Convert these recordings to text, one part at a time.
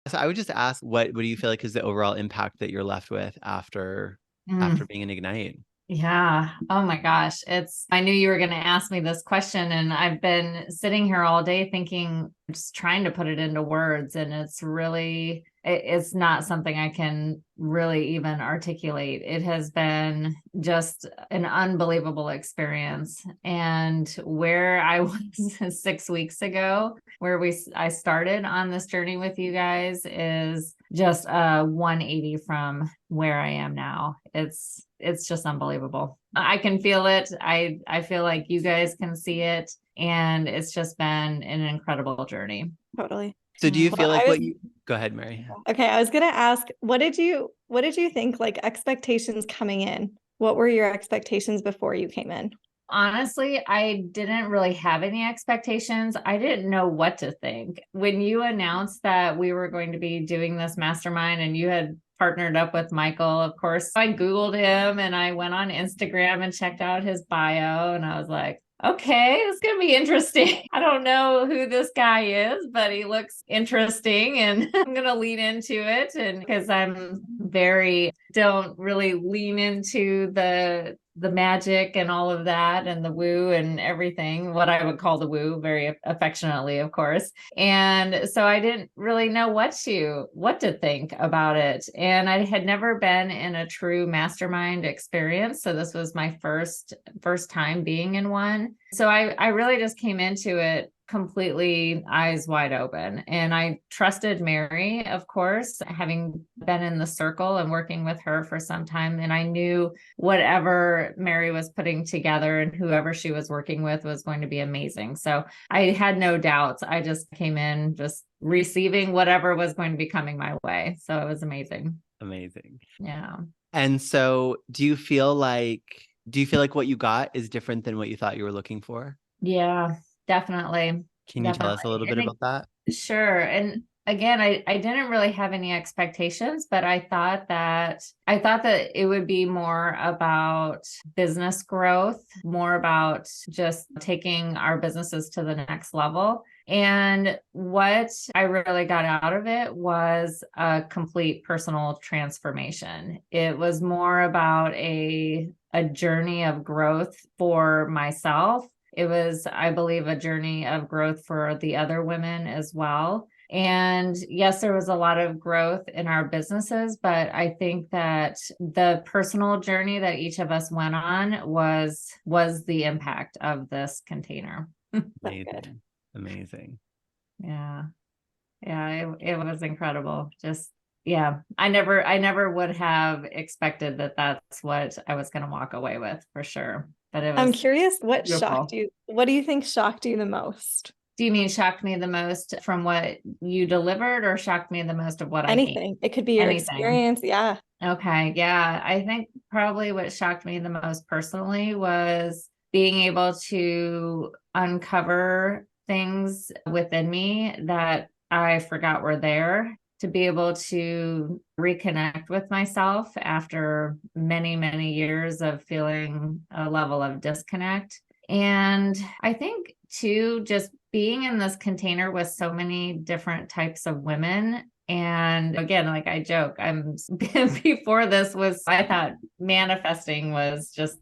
So I would just ask, what do you feel like is the overall impact that you're left with after Mm. being in Ignite? Yeah. Oh my gosh. I knew you were going to ask me this question, and I've been sitting here all day thinking, just trying to put it into words. And it's not something I can really even articulate. It has been just an unbelievable experience. And where I was 6 weeks ago, I started on this journey with you guys, is just a 180 from where I am now. It's just unbelievable. I can feel it. I feel like you guys can see it, and it's just been an incredible journey. Totally. So do you Well, feel like go ahead, Mary. okay, I was gonna ask, what did you think, like, expectations coming in? What were your expectations before you came in? Honestly, I didn't really have any expectations. I didn't know what to think. When you announced that we were going to be doing this mastermind and you had partnered up with Michael, of course, I Googled him and I went on Instagram and checked out his bio, and I was like, okay, it's going to be interesting. I don't know who this guy is, but he looks interesting, and I'm going to lean into it. And because don't really lean into the magic and all of that and the woo and everything, what I would call the woo, very affectionately, of course. And so I didn't really know what to think about it. And I had never been in a true mastermind experience. So this was my first time being in one. So I really just came into it completely eyes wide open. And I trusted Mary, of course, having been in the circle and working with her for some time. And I knew whatever Mary was putting together and whoever she was working with was going to be amazing. So I had no doubts. I just came in just receiving whatever was going to be coming my way. So it was amazing. Amazing. Yeah. And so do you feel like what you got is different than what you thought you were looking for? Yeah, definitely. Can you tell us a Definitely. little I bit think about that? Sure. And again, I didn't really have any expectations, but I thought that it would be more about business growth, more about just taking our businesses to the next level. And what I really got out of it was a complete personal transformation. It was more about a journey of growth for myself. It was, I believe, a journey of growth for the other women as well. And yes, there was a lot of growth in our businesses, but I think that the personal journey that each of us went on was the impact of this container. That's good. Amazing. Amazing. Yeah. Yeah, it was incredible. Just yeah, I never would have expected that that's what I was going to walk away with, for sure. But it I'm was curious, what shocked beautiful. you? What do you think shocked you the most? Do you mean shocked me the most from what you delivered, or shocked me the most of what I gained? Anything. It could be your Anything. experience. Yeah. Okay. Yeah. I think probably what shocked me the most personally was being able to uncover things within me that I forgot were there, to be able to reconnect with myself after many, many years of feeling a level of disconnect. And I think too, just being in this container with so many different types of women. And again, like I joke, before this was, I thought manifesting was just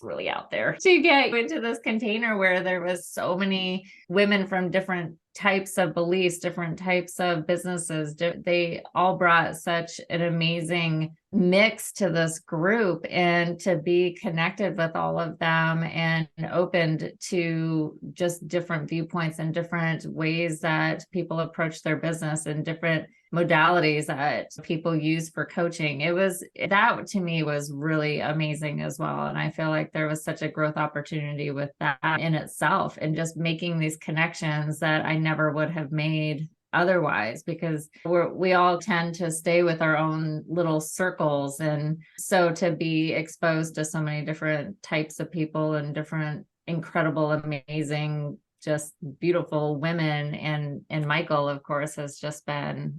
really out there, to get into this container where there was so many women from different types of beliefs, different types of businesses. They all brought such an amazing mix to this group, and to be connected with all of them and opened to just different viewpoints and different ways that people approach their business and different modalities that people use for coaching. That to me was really amazing as well. And I feel like there was such a growth opportunity with that in itself, and just making these connections that I never would have made otherwise, because we all tend to stay with our own little circles. And so to be exposed to so many different types of people and different incredible, amazing, just beautiful women, and Michael, of course, has been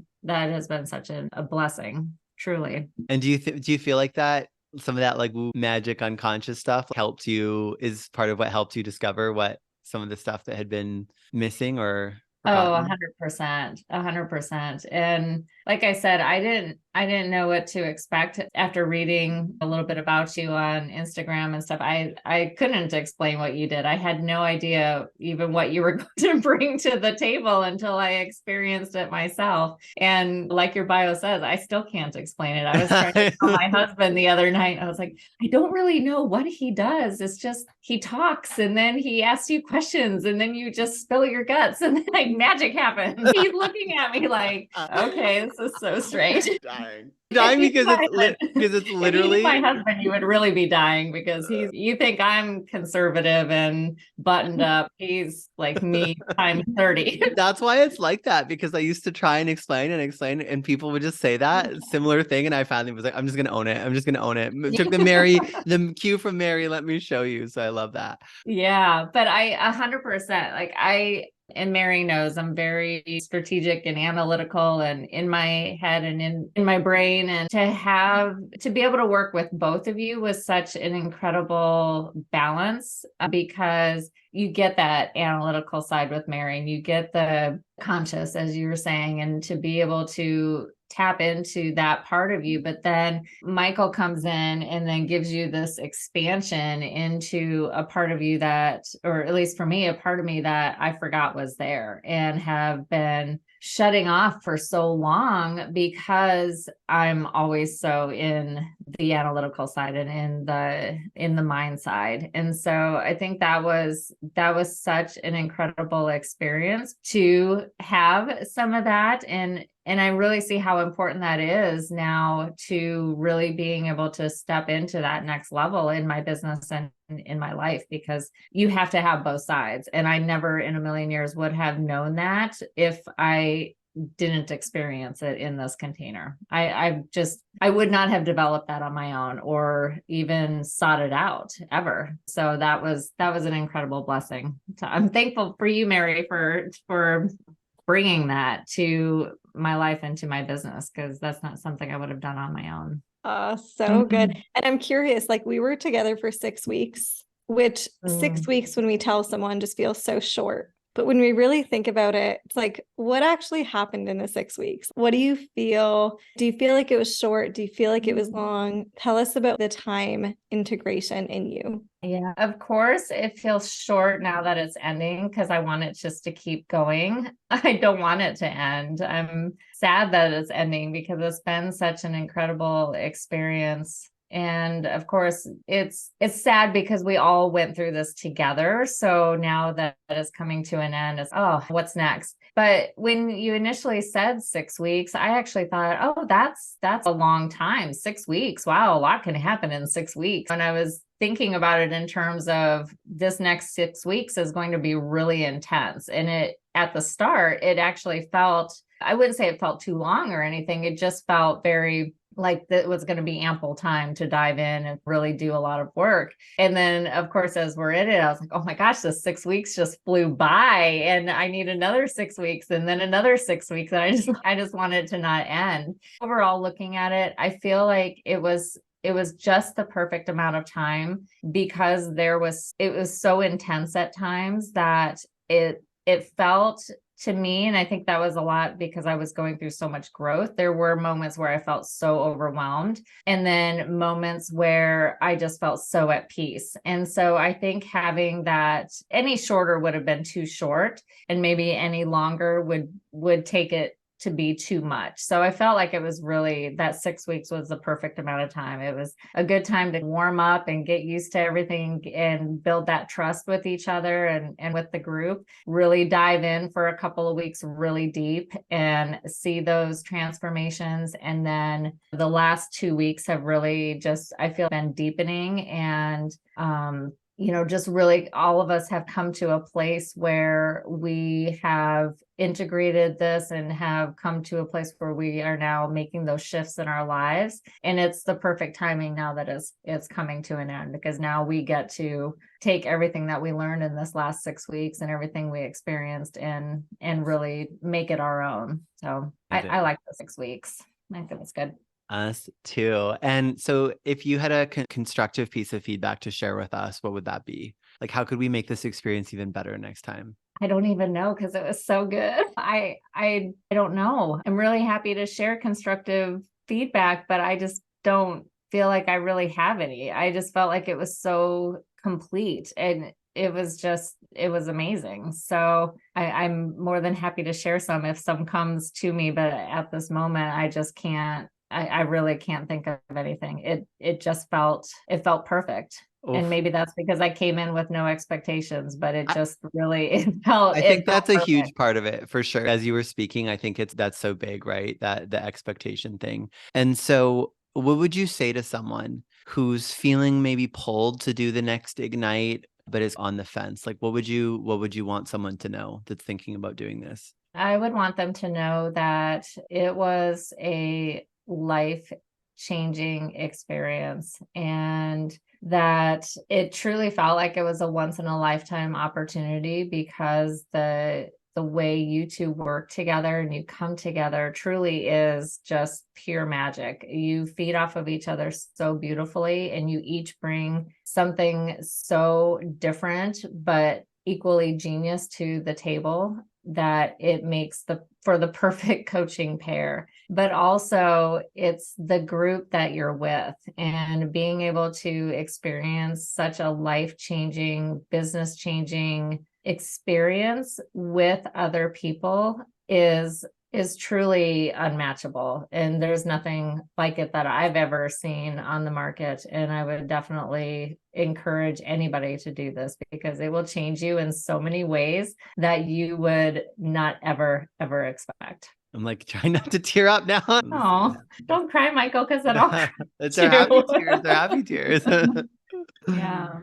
such a blessing, truly. And do you feel like that some of that like magic unconscious stuff is part of what helped you discover what some of the stuff that had been missing, or Oh, forgotten? 100%, 100%. And like I said, I didn't know what to expect after reading a little bit about you on Instagram and stuff. I couldn't explain what you did. I had no idea even what you were going to bring to the table until I experienced it myself. And like your bio says, I still can't explain it. I was trying to tell my husband the other night, I was like, I don't really know what he does. It's just he talks and then he asks you questions and then you just spill your guts and then like magic happens. He's looking at me like, okay, this is so strange. Dying. If Dying you knew because my because it's if you knew my literally husband, you would really be dying because you think I'm conservative and buttoned up. He's like me times 30. that's why it's like that, because I used to try and explain and people would just say that similar thing, and I finally was like, I'm just gonna own it. I'm just gonna own it. Took the cue from Mary, let me show you. So I love that. Yeah, but I 100% like and Mary knows I'm very strategic and analytical and in my head and in my brain. And to be able to work with both of you was such an incredible balance because you get that analytical side with Mary and you get the conscious, as you were saying, and to be able to tap into that part of you. But then Michael comes in and then gives you this expansion into a part of you that, or at least for me, a part of me that I forgot was there and have been shutting off for so long because I'm always so in the analytical side and in the mind side. And so I think that was such an incredible experience to have some of that. And I really see how important that is now to really being able to step into that next level in my business and in my life, because you have to have both sides. And I never in a million years would have known that if I didn't experience it in this container. I would not have developed that on my own or even sought it out ever. So that was an incredible blessing. So I'm thankful for you, Mary, for bringing that to my life and to my business, because that's not something I would have done on my own. So good. And I'm curious, like we were together for 6 weeks, which 6 weeks when we tell someone just feels so short. But when we really think about it, it's like, what actually happened in the 6 weeks? What do you feel? Do you feel like it was short? Do you feel like it was long? Tell us about the time integration in you. Yeah, of course, it feels short now that it's ending because I want it just to keep going. I don't want it to end. I'm sad that it's ending because it's been such an incredible experience. And of course, it's sad because we all went through this together. So now that it's coming to an end, it's, oh, what's next? But when you initially said 6 weeks, I actually thought, oh, that's a long time. 6 weeks. Wow, a lot can happen in 6 weeks. And I was thinking about it in terms of this next 6 weeks is going to be really intense. And at the start, it actually felt, I wouldn't say it felt too long or anything. It just felt very like that was going to be ample time to dive in and really do a lot of work. And then of course, as we're in it, I was like, oh my gosh, this 6 weeks just flew by and I need another 6 weeks and then another 6 weeks. And I just wanted to not end. Overall, looking at it, I feel like it was just the perfect amount of time because it was so intense at times that it felt to me, and I think that was a lot because I was going through so much growth. There were moments where I felt so overwhelmed and then moments where I just felt so at peace. And so I think having that, any shorter would have been too short and maybe any longer would take it to be too much. So I felt like it was really that 6 weeks was the perfect amount of time. It was a good time to warm up and get used to everything and build that trust with each other and with the group, really dive in for a couple of weeks really deep and see those transformations. And then the last 2 weeks have really just, I feel, been deepening and, just really all of us have come to a place where we have integrated this and have come to a place where we are now making those shifts in our lives. And it's the perfect timing now that it's coming to an end, because now we get to take everything that we learned in this last 6 weeks and everything we experienced and really make it our own. So I like the 6 weeks. I think it's good. Us too. And so if you had a constructive piece of feedback to share with us, what would that be? Like, how could we make this experience even better next time? I don't even know because it was so good. I don't know. I'm really happy to share constructive feedback, but I just don't feel like I really have any. I just felt like it was so complete and it was amazing. So I'm more than happy to share some if some comes to me, but at this moment, I just can't, I really can't think of anything. It felt perfect. And Oof. maybe that's because I came in with no expectations, but it I- just really, I think it felt that's a huge perfect. part of it for sure. As you were speaking, I think that's so big, right? That the expectation thing. And so what would you say to someone who's feeling maybe pulled to do the next Ignite, but is on the fence? Like what would you want someone to know that's thinking about doing this? I would want them to know that it was a life changing experience and that it truly felt like it was a once in a lifetime opportunity because the way you two work together and you come together truly is just pure magic. You feed off of each other so beautifully and you each bring something so different but equally genius to the table that it makes for the perfect coaching pair. But also it's the group that you're with and being able to experience such a life-changing, business-changing experience with other people is truly unmatchable. And there's nothing like it that I've ever seen on the market. And I would definitely encourage anybody to do this because it will change you in so many ways that you would not ever expect. I'm like trying not to tear up now. Oh, don't cry, Michael, because then I'll cry They're happy too. tears. They're happy tears. Yeah.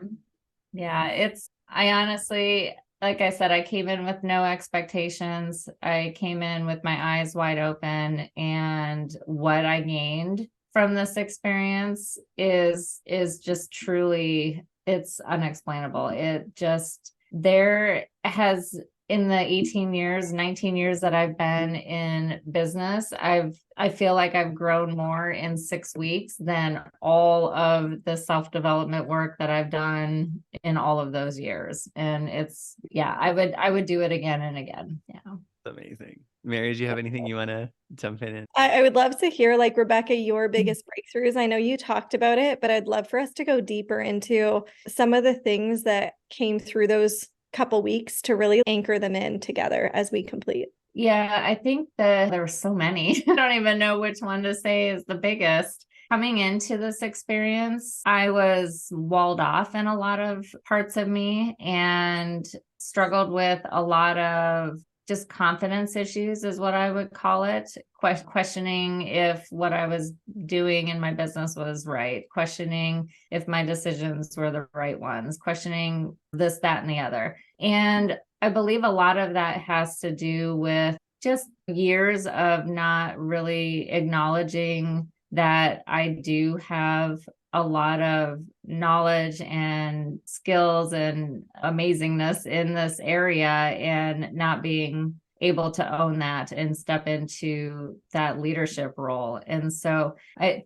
Yeah, I honestly, like I said, I came in with no expectations. I came in with my eyes wide open, and what I gained from this experience is just truly, it's unexplainable. It just, there has, in the 18 years, 19 years that I've been in business, I feel like I've grown more in 6 weeks than all of the self-development work that I've done in all of those years. And it's, yeah, I would do it again and again. Yeah. Amazing. Mary, do you have anything you want to jump in? I would love to hear, like, Rebecca, your biggest breakthroughs. I know you talked about it, but I'd love for us to go deeper into some of the things that came through those couple weeks to really anchor them in together as we complete. Yeah, I think that there were so many. I don't even know which one to say is the biggest. Coming into this experience, I was walled off in a lot of parts of me and struggled with a lot of just confidence issues is what I would call it. Questioning if what I was doing in my business was right, questioning if my decisions were the right ones, questioning this, that, and the other. And I believe a lot of that has to do with just years of not really acknowledging that I do have a lot of knowledge and skills and amazingness in this area and not being able to own that and step into that leadership role. And so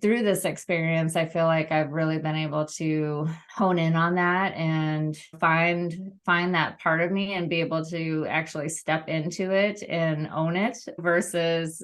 through this experience, I feel like I've really been able to hone in on that and find that part of me and be able to actually step into it and own it versus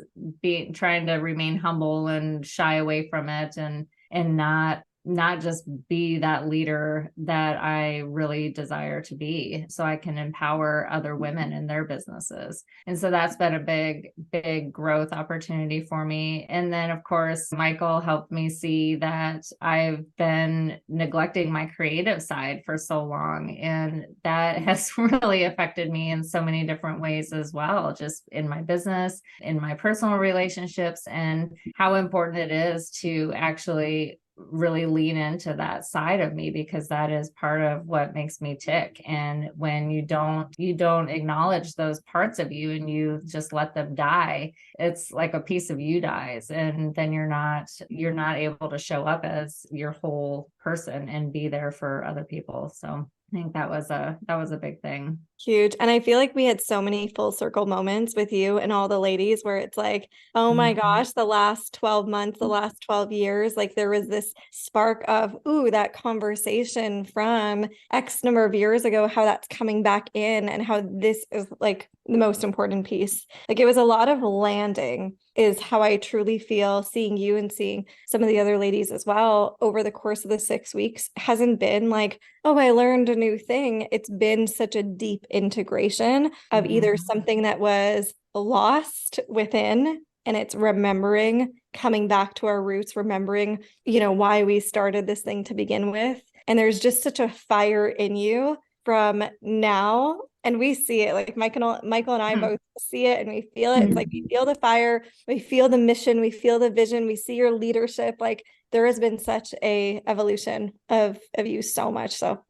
trying to remain humble and shy away from it and not just be that leader that I really desire to be so I can empower other women in their businesses. And so that's been a big growth opportunity for me. And then of course, Michael helped me see that I've been neglecting my creative side for so long. And that has really affected me in so many different ways as well, just in my business, in my personal relationships, and how important it is to actually really lean into that side of me because that is part of what makes me tick. And when you don't acknowledge those parts of you and you just let them die, it's like a piece of you dies, and then you're not able to show up as your whole person and be there for other people. So I think that was a big thing. Huge. And I feel like we had so many full circle moments with you and all the ladies where it's like, oh my gosh, the last 12 months, the last 12 years, like there was this spark of, ooh, that conversation from X number of years ago, how that's coming back in and how this is like the most important piece. Like it was a lot of landing is how I truly feel seeing you and seeing some of the other ladies as well over the course of the 6 weeks hasn't been like, oh, I learned a new thing. It's been such a deep integration of either something that was lost within and it's remembering, coming back to our roots, remembering, why we started this thing to begin with. And there's just such a fire in you from now. And we see it, like Michael and I both see it and we feel it. It's like we feel the fire, we feel the mission, we feel the vision, we see your leadership. Like there has been such a evolution of you so much. So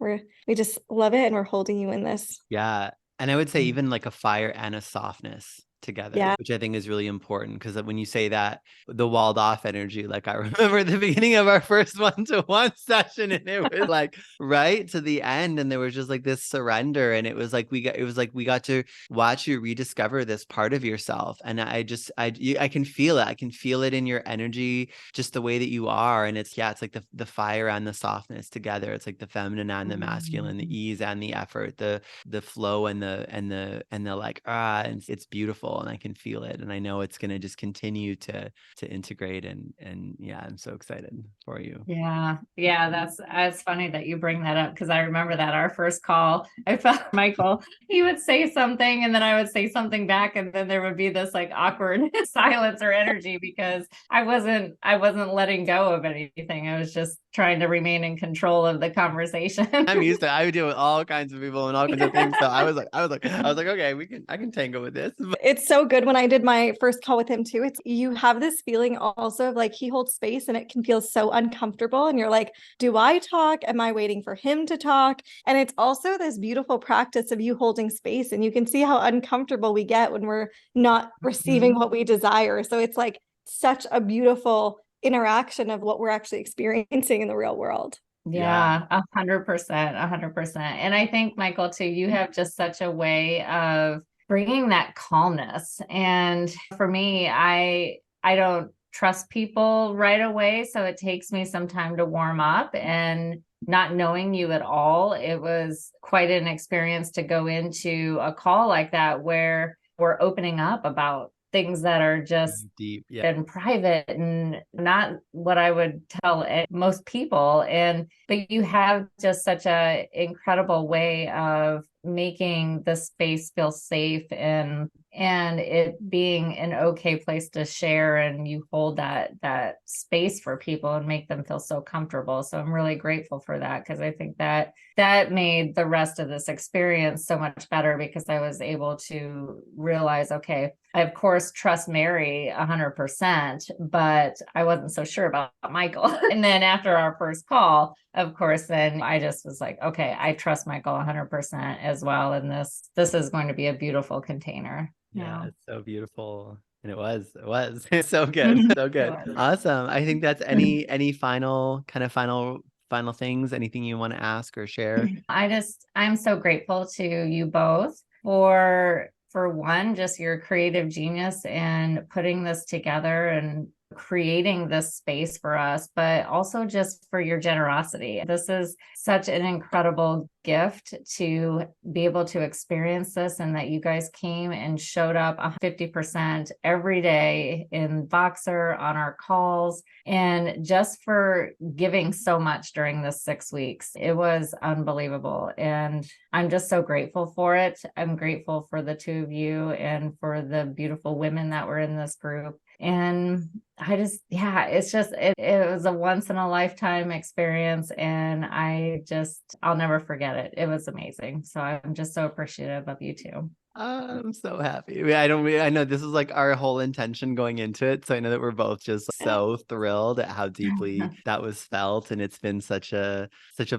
we just love it and we're holding you in this. Yeah. And I would say even like a fire and a softness together, which I think is really important because when you say that, the walled off energy, like I remember the beginning of our first one-to-one session and it was like right to the end and there was just like this surrender and it was like we got to watch you rediscover this part of yourself and I can feel it. I can feel it in your energy, just the way that you are. And it's like the fire and the softness together. It's like the feminine and the masculine, the ease and the effort, the flow and the like, and it's beautiful. And I can feel it. And I know it's going to just continue to integrate and yeah, I'm so excited for you. Yeah. It's funny that you bring that up because I remember that our first call, I felt Michael, he would say something and then I would say something back and then there would be this like awkward silence or energy because I wasn't letting go of anything. I was just trying to remain in control of the conversation. I deal with all kinds of people and all kinds of things. So I was like, okay, I can tango with this. It's so good when I did my first call with him too. It's you have this feeling also of like he holds space and it can feel so uncomfortable. And you're like, do I talk? Am I waiting for him to talk? And it's also this beautiful practice of you holding space. And you can see how uncomfortable we get when we're not receiving what we desire. So it's like such a beautiful interaction of what we're actually experiencing in the real world. Yeah, 100%, 100%. And I think, Michael, too, you have just such a way of bringing that calmness. And for me, I don't trust people right away. So it takes me some time to warm up, and not knowing you at all, it was quite an experience to go into a call like that where we're opening up about things that are just deep and private and not what I would tell most people. But you have just such a incredible way of making the space feel safe and it being an okay place to share, and you hold that space for people and make them feel so comfortable. So I'm really grateful for that because I think that made the rest of this experience so much better because I was able to realize, okay, I of course trust Mary 100%, but I wasn't so sure about Michael. And then after our first call, of course, then I just was like, okay, I trust Michael 100% as well. And this is going to be a beautiful container. Yeah, it's so beautiful. And it was it's so good. So good. Awesome. I think that's any final things, anything you want to ask or share? I'm so grateful to you both for one, just your creative genius and putting this together and creating this space for us, but also just for your generosity. This is such an incredible gift to be able to experience this, and that you guys came and showed up 50% every day in Voxer on our calls, and just for giving so much during this 6 weeks. It was unbelievable. And I'm just so grateful for it. I'm grateful for the two of you and for the beautiful women that were in this group. And I just, it's just, it was a once in a lifetime experience. And I'll never forget it. It was amazing. So I'm just so appreciative of you too. I'm so happy. I know this is like our whole intention going into it. So I know that we're both just so thrilled at how deeply that was felt. And it's been such a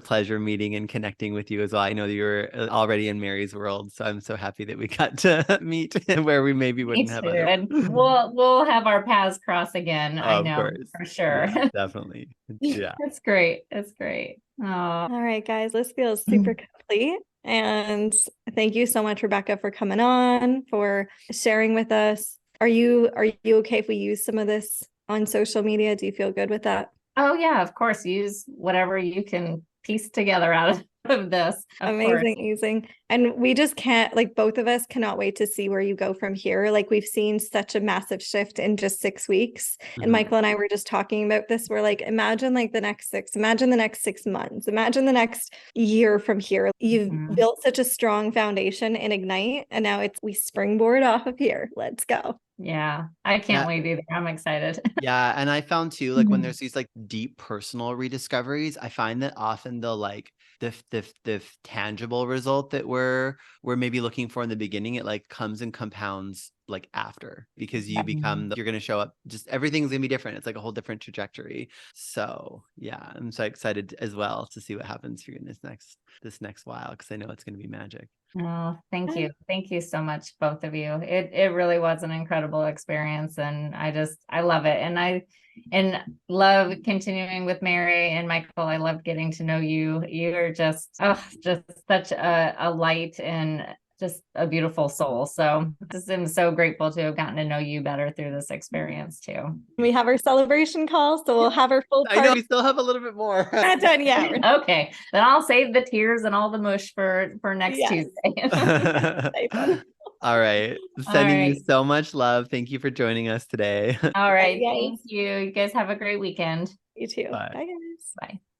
pleasure meeting and connecting with you as well. I know that you're already in Mary's world. So I'm so happy that we got to meet where we maybe wouldn't have. And we'll have our paths cross again. I know, course. For sure. Yeah, definitely. Yeah. It's great. It's great. Oh. All right, guys, this feels super complete. And thank you so much, Rebecca, for coming on, for sharing with us. Are you okay if we use some of this on social media? Do you feel good with that? Oh yeah, of course. Use whatever you can piece together out of this. Of course. Amazing. And we just can't, like, both of us cannot wait to see where you go from here. Like, we've seen such a massive shift in just 6 weeks. And Mhm. Michael and I were just talking about this. We're like, imagine the next 6 months, imagine the next year from here. You've Mhm. built such a strong foundation in Ignite, and now we springboard off of here. Let's go. Yeah, I can't Yeah. wait either. I'm excited. Yeah. And I found too, like when Mhm. there's these like deep personal rediscoveries, I find that often they'll like the tangible result that we're maybe looking for in the beginning, it like comes and compounds like after, because you become, you're going to show up, just everything's going to be different. It's like a whole different trajectory. So yeah, I'm so excited as well to see what happens for you in this next while, because I know it's going to be magic. Oh, thank you. Thank you so much, both of you. It really was an incredible experience, and I love it. And love continuing with Mary and Michael. I love getting to know you. You're just such a light and just a beautiful soul. So just am so grateful to have gotten to know you better through this experience too. We have our celebration call, so we'll have our full I know party. we still have a little bit more. Not done yet. Okay, then I'll save the tears and all the mush for next Yes. Tuesday. All right. All Sending you right. so much love. Thank you for joining us today. All right. Yes. Thank you. You guys have a great weekend. You too. Bye. Bye, guys. Bye.